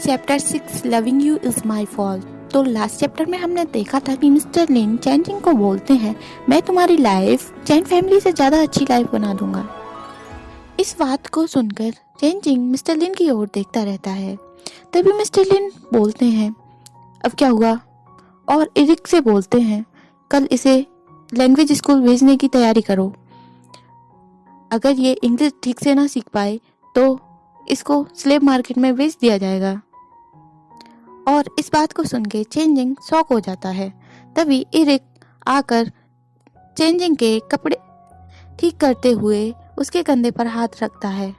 Chapter 6 loving you is my fault. तो last chapter में हमने देखा था कि मिस्टर लिन चैनजिंग को बोलते हैं, मैं तुम्हारी लाइफ चैन फैमिली से ज़्यादा अच्छी लाइफ बना दूंगा। इस बात को सुनकर चैनजिंग मिस्टर लिन की ओर देखता रहता है। तभी मिस्टर लिन बोलते हैं, अब क्या हुआ? और इरिक से बोलते हैं, कल इसे लैंग्वेज स्कूल भेजने की तैयारी करो। अगर ये इंग्लिश ठीक से ना सीख पाए तो इसको स्लेव मार्केट में बेच दिया जाएगा। और इस बात को सुन के चैनजिंग शॉक हो जाता है। तभी इरिक आकर चैनजिंग के कपड़े ठीक करते हुए उसके कंधे पर हाथ रखता है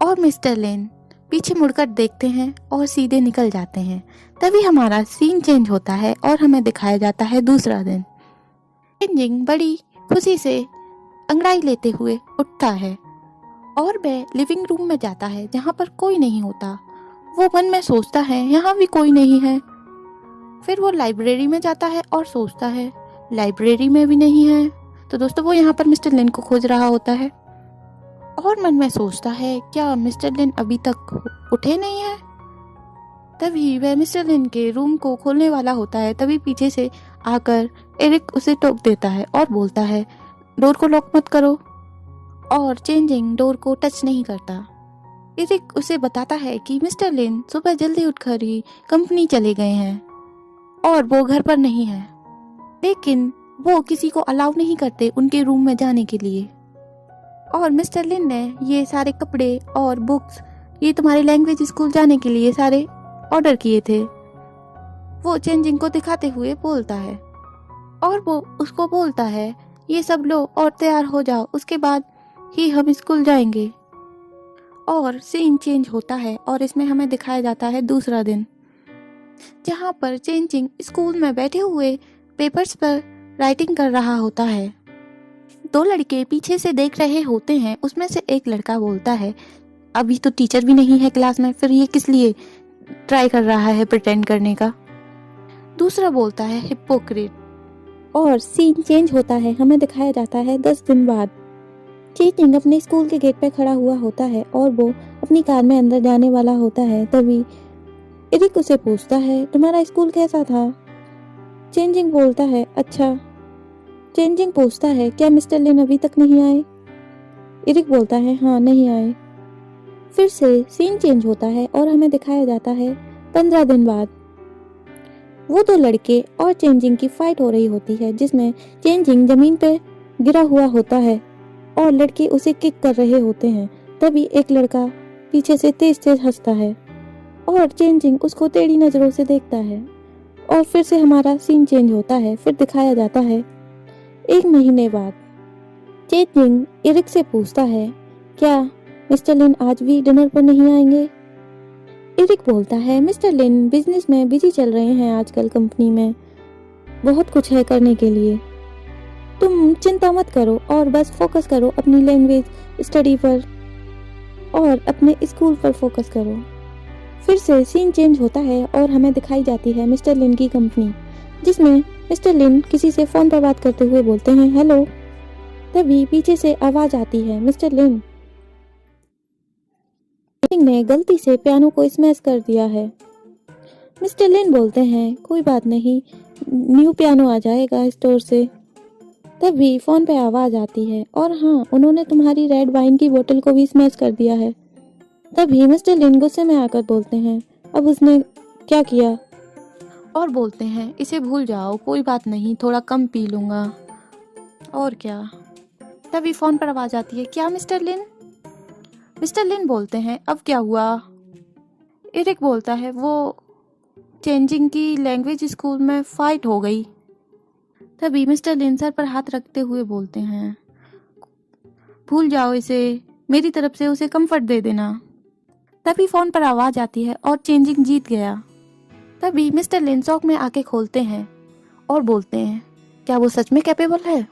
और मिस्टर लिन पीछे मुड़कर देखते हैं और सीधे निकल जाते हैं। तभी हमारा सीन चेंज होता है और हमें दिखाया जाता है दूसरा दिन। चैनजिंग बड़ी खुशी से अंगड़ाई लेते हुए उठता है और वह लिविंग रूम में जाता है जहाँ पर कोई नहीं होता। वो मन में सोचता है यहाँ भी कोई नहीं है। फिर वो लाइब्रेरी में जाता है और सोचता है लाइब्रेरी में भी नहीं है। तो दोस्तों वो यहाँ पर मिस्टर लिन को खोज रहा होता है और मन में सोचता है क्या मिस्टर लिन अभी तक उठे नहीं है। तभी वह मिस्टर लिन के रूम को खोलने वाला होता है। तभी पीछे से आकर एरिक उसे टोक देता है और बोलता है डोर को लॉक मत करो। और चैनजिंग डोर को टच नहीं करता। एरिक उसे बताता है कि मिस्टर लिन सुबह जल्दी उठकर ही कंपनी चले गए हैं और वो घर पर नहीं है, लेकिन वो किसी को अलाउ नहीं करते उनके रूम में जाने के लिए। और मिस्टर लिन ने ये सारे कपड़े और बुक्स ये तुम्हारे लैंग्वेज स्कूल जाने के लिए सारे ऑर्डर किए थे। वो चैनजिंग को दिखाते हुए बोलता है और वो उसको बोलता है ये सब लो और तैयार हो जाओ, उसके बाद ही हम स्कूल जाएंगे। और सीन चेंज होता है और इसमें हमें दिखाया जाता है दूसरा दिन, जहाँ पर चैनजिंग स्कूल में बैठे हुए पेपर्स पर राइटिंग कर रहा होता है। दो लड़के पीछे से देख रहे होते हैं। उसमें से एक लड़का बोलता है अभी तो टीचर भी नहीं है क्लास में, फिर ये किस लिए ट्राई कर रहा है प्रिटेंड करने का। दूसरा बोलता है हिपोक्रेट। और सीन चेंज होता है, हमें दिखाया जाता है 10 दिन बाद। चैनजिंग अपने स्कूल के गेट पे खड़ा हुआ होता है और वो अपनी कार में अंदर जाने वाला होता है। तभी इरिक उसे पूछता है तुम्हारा स्कूल कैसा था? चैनजिंग बोलता है अच्छा। चैनजिंग पूछता है क्या मिस्टर लिन अभी तक नहीं आए? इरिक बोलता है हाँ नहीं आए। फिर से सीन चेंज होता है और हमें दिखाया जाता है 15 दिन बाद। वो दो लड़के और चैनजिंग की फाइट हो रही होती है, जिसमें चैनजिंग जमीन पे गिरा हुआ होता है और लड़के उसे किक कर रहे होते हैं। तभी एक लड़का पीछे से तेज तेज हंसता है और चैनजिंग उसको टेढ़ी नजरों से देखता है। और फिर से हमारा सीन चेंज होता है। फिर दिखाया जाता है 1 महीने बाद। चैनजिंग इरिक से पूछता है क्या मिस्टर लिन आज भी डिनर पर नहीं आएंगे? इरिक बोलता है मिस्टर लिन बिजनेस में बिजी चल रहे हैं आजकल, कंपनी में बहुत कुछ है करने के लिए, तुम चिंता मत करो और बस फोकस करो अपनी लैंग्वेज स्टडी पर और अपने स्कूल पर फोकस करो। फिर से सीन चेंज होता है और हमें दिखाई जाती है मिस्टर लिन की कंपनी, जिसमें मिस्टर लिन किसी से फोन पर बात करते हुए बोलते हैं हेलो। तभी पीछे से आवाज आती है मिस्टर लिन ने गलती से पियानो को स्मैश कर दिया है। मिस्टर लिन बोलते हैं कोई बात नहीं, न्यू पियानो आ जाएगा स्टोर से। तभी फोन पे आवाज आती है और हाँ उन्होंने तुम्हारी रेड वाइन की बोतल को भी स्मैश कर दिया है। तभी मिस्टर लिन गुस्से में आकर बोलते हैं अब उसने क्या किया? और बोलते हैं इसे भूल जाओ, कोई बात नहीं, थोड़ा कम पी लूंगा और क्या। तभी फोन पर आवाज आती है क्या मिस्टर लिन? मिस्टर लिन बोलते हैं अब क्या हुआ? इरिक बोलता है वो चैनजिंग की लैंग्वेज स्कूल में फाइट हो गई। तभी मिस्टर लिन सर पर हाथ रखते हुए बोलते हैं भूल जाओ इसे, मेरी तरफ से उसे कंफर्ट दे देना। तभी फोन पर आवाज आती है और चैनजिंग जीत गया। तभी मिस्टर लिन शॉक में आके खोलते हैं और बोलते हैं क्या वो सच में कैपेबल है?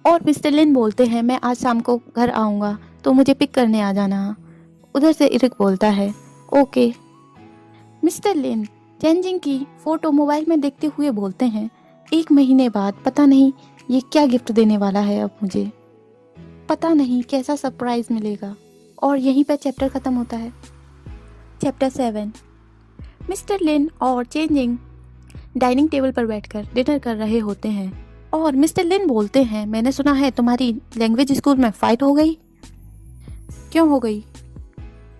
और मिस्टर लिन बोलते हैं मैं आज शाम को घर आऊँगा तो मुझे पिक करने आ जाना। उधर से इरिक बोलता है ओके। मिस्टर लिन चैनजिंग की फोटो मोबाइल में देखते हुए बोलते हैं 1 महीने बाद पता नहीं ये क्या गिफ्ट देने वाला है, अब मुझे पता नहीं कैसा सरप्राइज मिलेगा। और यहीं पर चैप्टर खत्म होता है। चैप्टर 7। मिस्टर लिन और चेंजिंग डाइनिंग टेबल पर बैठकर डिनर कर रहे होते हैं और मिस्टर लिन बोलते हैं, मैंने सुना है तुम्हारी लैंग्वेज स्कूल में फाइट हो गई। क्यों हो गई?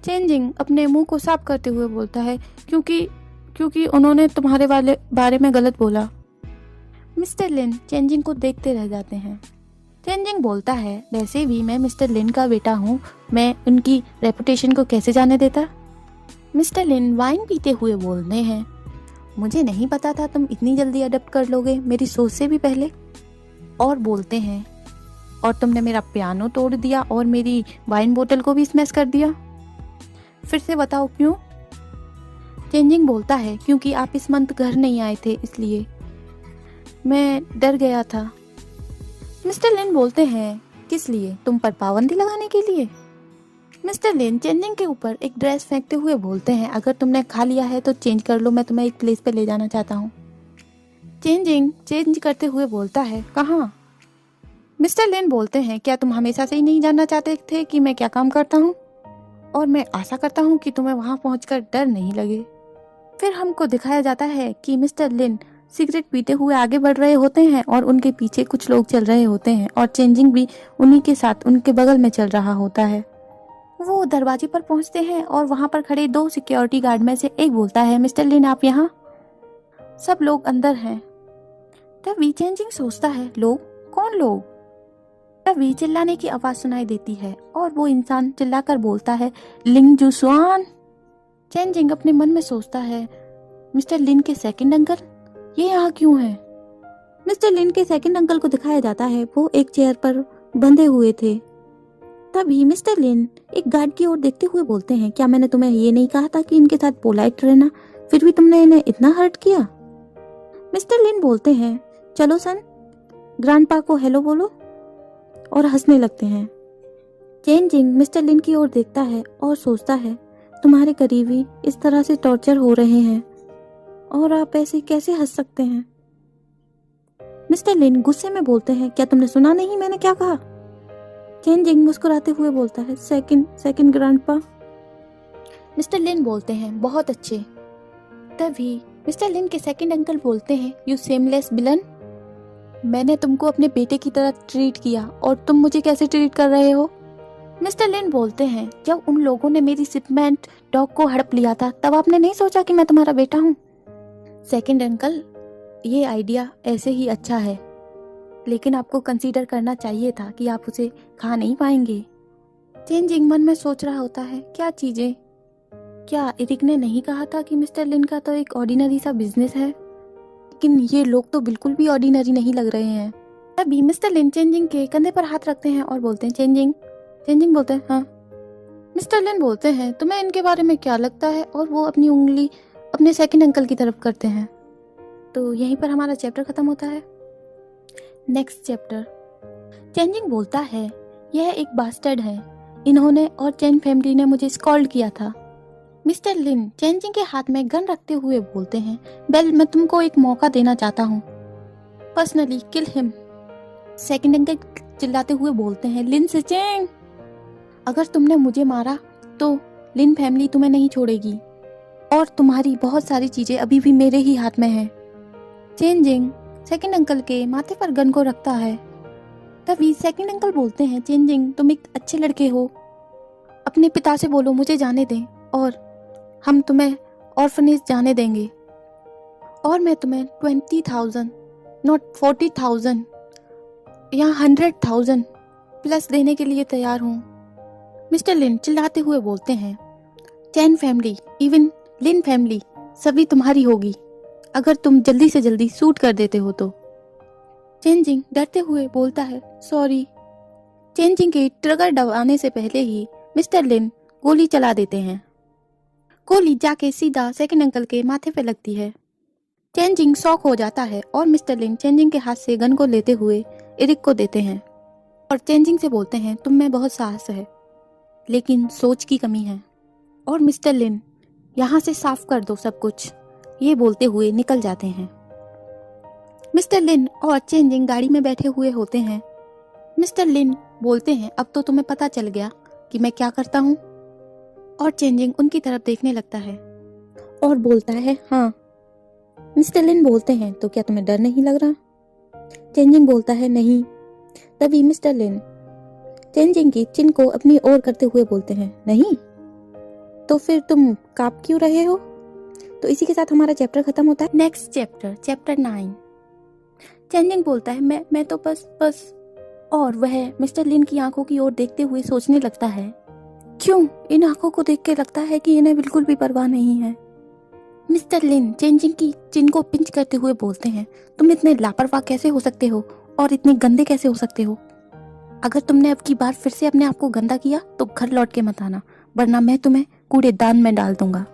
चेंजिंग अपने मुंह को साफ करते हुए बोलता है, क्योंकि उन्होंने तुम्हारे बारे में गलत बोला। मिस्टर लिन चेंजिंग को देखते रह जाते हैं। चेंजिंग बोलता है, वैसे भी मैं मिस्टर लिन का बेटा हूँ, मैं उनकी रेपुटेशन को कैसे जाने देता। मिस्टर लिन वाइन पीते हुए बोलते हैं, मुझे नहीं पता था तुम इतनी जल्दी अडॉप्ट कर लोगे, मेरी सोच से भी पहले। और बोलते हैं, और तुमने मेरा पियानो तोड़ दिया और मेरी वाइन बोतल को भी स्मैश कर दिया। फिर से बताओ क्यों? चेंजिंग बोलता है, क्योंकि आप इस मंथ घर नहीं आए थे, इसलिए मैं डर गया था। मिस्टर लिन बोलते हैं, किस लिए? तुम पर पाबंदी लगाने के लिए? मिस्टर लिन चेंजिंग के ऊपर एक ड्रेस फेंकते हुए बोलते हैं, अगर तुमने खा लिया है तो चेंज कर लो, मैं तुम्हें एक प्लेस पे ले जाना चाहता हूँ। चेंजिंग चेंज करते हुए बोलता है, कहाँ? मिस्टर लिन बोलते हैं, क्या तुम हमेशा से ही नहीं जानना चाहते थे कि मैं क्या काम करता हूँ? और मैं आशा करता हूँ कि तुम्हें वहाँ पहुँचकर डर नहीं लगे। फिर हमको दिखाया जाता है कि मिस्टर लिन सिगरेट पीते हुए आगे बढ़ रहे होते हैं और उनके पीछे कुछ लोग चल रहे होते हैं और चेंजिंग भी उन्हीं के साथ उनके बगल में चल रहा होता है। वो दरवाजे पर पहुंचते हैं और वहां पर खड़े 2 सिक्योरिटी गार्ड में से एक बोलता है, मिस्टर लिन आप यहाँ? सब लोग अंदर हैं। तभी चेंजिंग सोचता है, लोग? कौन लोग? तभी चिल्लाने की आवाज सुनाई देती है और वो इंसान चिल्लाकर बोलता है, लिंग जुसुआन। चेंजिंग अपने मन में सोचता है, मिस्टर लिन के सेकंड अंकल ये यहाँ क्यों है? मिस्टर लिन के सेकंड अंकल को दिखाया जाता है, वो एक चेयर पर बंधे हुए थे। तभी मिस्टर लिन एक गार्ड की ओर देखते हुए बोलते हैं, क्या मैंने तुम्हें ये नहीं कहा था कि इनके साथ पोलाइट रहना, फिर भी तुमने इन्हें इतना हर्ट किया? मिस्टर लिन बोलते हैं, चलो सन, ग्रैंडपा को हेलो बोलो, और हंसने लगते हैं। चेंजिंग मिस्टर लिन की ओर देखता है और सोचता है, तुम्हारे करीबी इस तरह से टॉर्चर हो रहे हैं और आप ऐसे कैसे हंस सकते हैं? मिस्टर लिन गुस्से में बोलते हैं, क्या तुमने सुना नहीं मैंने क्या कहा? चेंजिंग मुस्कुराते हुए बोलता है, सेकंड ग्रैंडपा। मिस्टर लिन बोलते हैं, बहुत अच्छे। तभी मिस्टर लिन के सेकंड अंकल बोलते हैं, यू सेमलेस विलन, मैंने तुमको अपने बेटे की तरह ट्रीट किया और तुम मुझे कैसे ट्रीट कर रहे हो? मिस्टर लिन बोलते हैं, जब उन लोगों ने मेरी शिपमेंट डॉग को हड़प लिया था तब आपने नहीं सोचा कि मैं तुम्हारा बेटा हूँ? सेकंड अंकल, ये आइडिया ऐसे ही अच्छा है, लेकिन आपको कंसीडर करना चाहिए था कि आप उसे खा नहीं पाएंगे। चेंजिंग मन में सोच रहा होता है, क्या चीजें? क्या एरिक ने नहीं कहा था कि मिस्टर लिन का तो एक ऑर्डिनरी सा बिजनेस है? लेकिन ये लोग तो बिल्कुल भी ऑर्डिनरी नहीं लग रहे हैं। तभी मिस्टर लिन चेंजिंग के कंधे पर हाथ रखते हैं और बोलते हैं, चेंजिंग बोलते हैं, हाँ। मिस्टर लिन बोलते हैं, तुम्हें इनके बारे में क्या लगता है? और वो अपनी उंगली अपने सेकंड अंकल की तरफ करते हैं। तो यहीं पर हमारा चैप्टर खत्म होता है। Next chapter. चेंजिंग बोलता है, यह एक बास्टर्ड है, इन्होंने और चेन फैमिली ने मुझे स्कॉल्ड किया था। मिस्टर लिन चेंजिंग के हाथ में गन रखते हुए बोलते हैं, बेल मैं तुमको एक मौका देना चाहता हूँ, personally kill him. Second uncle चिल्लाते हुए बोलते हैं, लिन से चेंग, अगर तुमने मुझे मारा तो लिन फैमिली तुम्हें नहीं छोड़ेगी और तुम्हारी बहुत सारी चीजें अभी भी मेरे ही हाथ में हैं। चेंजिंग सेकंड अंकल के माथे पर गन को रखता है। तभी सेकंड अंकल बोलते हैं, चेंजिंग तुम एक अच्छे लड़के हो, अपने पिता से बोलो मुझे जाने दें और हम तुम्हें ऑर्फनेज जाने देंगे और मैं तुम्हें 20,000 नॉट 40,000 या 100,000 प्लस देने के लिए तैयार हूँ। मिस्टर लिन चिल्लाते हुए बोलते हैं, चैन फैमिली इवन लिन फैमिली सभी तुम्हारी होगी अगर तुम जल्दी से जल्दी शूट कर देते हो तो। चेंजिंग डरते हुए बोलता है, सॉरी। चेंजिंग के ट्रिगर दबाने से पहले ही मिस्टर लिन गोली चला देते हैं। गोली जाके सीधा सेकंड अंकल के माथे पे लगती है। चेंजिंग शॉक हो जाता है और मिस्टर लिन चेंजिंग के हाथ से गन को लेते हुए एरिक को देते हैं और चेंजिंग से बोलते हैं, तुम में बहुत साहस है लेकिन सोच की कमी है और मिस्टर लिन यहाँ से साफ कर दो सब कुछ, ये बोलते हुए निकल जाते हैं। मिस्टर लिन और चेंजिंग गाड़ी में बैठे हुए होते हैं। मिस्टर लिन बोलते हैं, अब तो तुम्हें पता चल गया कि मैं क्या करता हूँ और चेंजिंग उनकी तरफ देखने लगता है और बोलता है हाँ। मिस्टर लिन बोलते हैं तो क्या तुम्हें डर नहीं लग रहा? चेंजिंग बोलता है नहीं। तभी मिस्टर लिन चेंजिंग की चिन को अपनी ओर करते हुए बोलते हैं नहीं तो फिर तुम कांप क्यों रहे हो? तो इसी के साथ हमारा चैप्टर खत्म होता है। Next chapter, chapter 9। चेंजिंग बोलता है मैं तो बस और वह मिस्टर लिन की आंखों की ओर देखते हुए सोचने लगता है क्यों इन आंखों को देख के लगता है कि इन्हें बिल्कुल भी परवाह नहीं है। मिस्टर लिन चेंजिंग की चिन को पिंच करते हुए बोलते हैं तुम इतने लापरवाह कैसे हो सकते हो और इतने गंदे कैसे हो सकते हो? अगर तुमने अब की बार फिर से अपने आप को गंदा किया तो घर लौट के मत आना, वरना मैं तुम्हें कूड़ेदान में डाल दूंगा,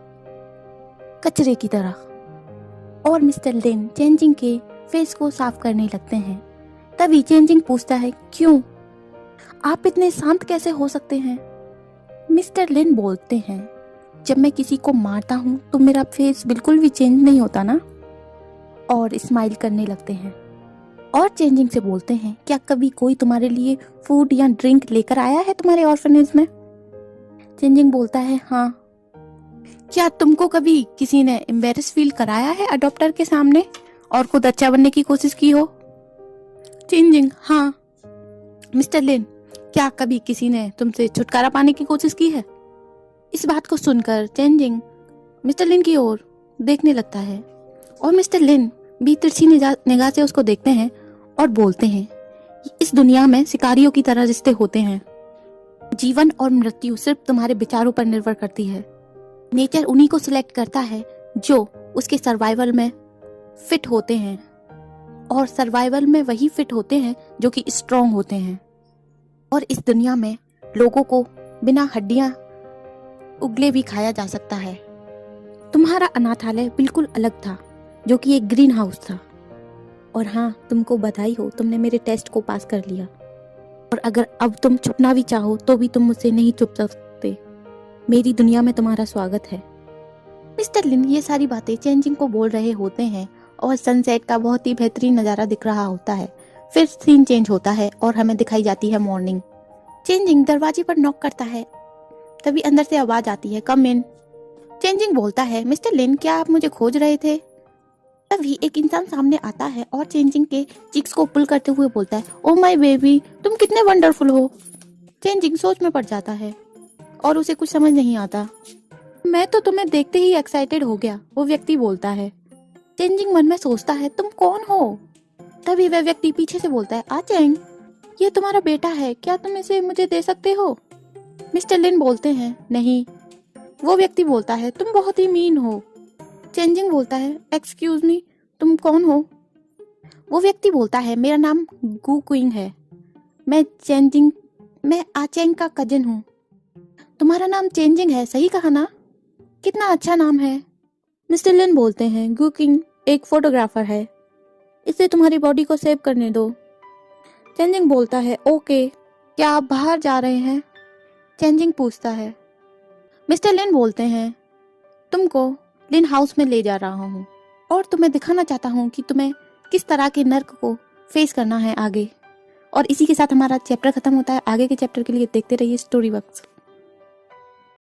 कचरे की तरह। और मिस्टर लिन चेंजिंग के फेस को साफ करने लगते हैं। तभी चेंजिंग पूछता है क्यों आप इतने शांत कैसे हो सकते हैं? मिस्टर लिन बोलते हैं जब मैं किसी को मारता हूँ तो मेरा फेस बिल्कुल भी चेंज नहीं होता ना, और स्माइल करने लगते हैं। और चेंजिंग से बोलते हैं क्या कभी कोई तुम्हारे लिए फूड या ड्रिंक लेकर आया है तुम्हारे ऑर्फनेज में? चेंजिंग बोलता है हाँ। क्या तुमको कभी किसी ने एम्बेरस फील कराया है अडॉप्टर के सामने और खुद अच्छा बनने की कोशिश की हो? चेंजिंग हाँ। मिस्टर लिन क्या कभी किसी ने तुमसे छुटकारा पाने की कोशिश की है? इस बात को सुनकर चेंजिंग मिस्टर लिन की ओर देखने लगता है और मिस्टर लिन भी तिरछी निगाह से उसको देखते हैं और बोलते हैं इस दुनिया में शिकारियों की तरह रिश्ते होते हैं। जीवन और मृत्यु सिर्फ तुम्हारे विचारों पर निर्भर करती है। नेचर उन्हीं को सिलेक्ट करता है जो उसके सर्वाइवल में फिट होते हैं, और सर्वाइवल में वही फिट होते हैं जो कि स्ट्रांग होते हैं। और इस दुनिया में लोगों को बिना हड्डियां उगले भी खाया जा सकता है। तुम्हारा अनाथालय बिल्कुल अलग था जो कि एक ग्रीन हाउस था। और हाँ, तुमको बधाई हो, तुमने मेरे टेस्ट को पास कर लिया। और अगर अब तुम छुपना भी चाहो तो भी तुम मुझसे नहीं छुप सकते। मेरी दुनिया में तुम्हारा स्वागत है। मिस्टर लिन ये सारी बातें चेंजिंग को बोल रहे होते हैं और सनसेट का बहुत ही बेहतरीन नज़ारा दिख रहा होता है। फिर सीन चेंज होता है और हमें दिखाई जाती है मॉर्निंग। चेंजिंग दरवाजे पर नॉक करता है, तभी अंदर से आवाज आती है कम इन। चेंजिंग बोलता है मिस्टर लिन क्या आप मुझे खोज रहे थे? तभी एक इंसान सामने आता है और चेंजिंग के चिक्स को पुल करते हुए बोलता है ओ माय बेबी तुम कितने वंडरफुल हो। चेंजिंग सोच में पड़ जाता है और उसे कुछ समझ नहीं आता। मैं तो तुम्हें देखते ही एक्साइटेड हो गया, वो व्यक्ति बोलता है। चेंजिंग मन में सोचता है तुम कौन हो? तभी वह व्यक्ति पीछे से बोलता है आचेंग ये तुम्हारा बेटा है, क्या तुम इसे मुझे दे सकते हो? मिस्टर लिन बोलते हैं नहीं। वो व्यक्ति बोलता है तुम बहुत ही मीन हो। चेंजिंग बोलता है एक्सक्यूज मी तुम कौन हो? वो व्यक्ति बोलता है मेरा नाम गु क्विंग है, मैं आचेंग का कजिन हूँ। तुम्हारा नाम चेंजिंग है, सही कहा ना? कितना अच्छा नाम है। मिस्टर लिन बोलते हैं गु क्विंग एक फोटोग्राफर है, इसे तुम्हारी बॉडी को सेव करने दो। चेंजिंग बोलता है ओके, क्या आप बाहर जा रहे हैं? चेंजिंग पूछता है। मिस्टर लिन बोलते हैं तुमको लिन हाउस में ले जा रहा हूँ और तुम्हें दिखाना चाहता हूँ कि तुम्हें किस तरह के नर्क को फेस करना है आगे। और इसी के साथ हमारा चैप्टर खत्म होता है। आगे के चैप्टर के लिए देखते रहिए स्टोरी बक्स।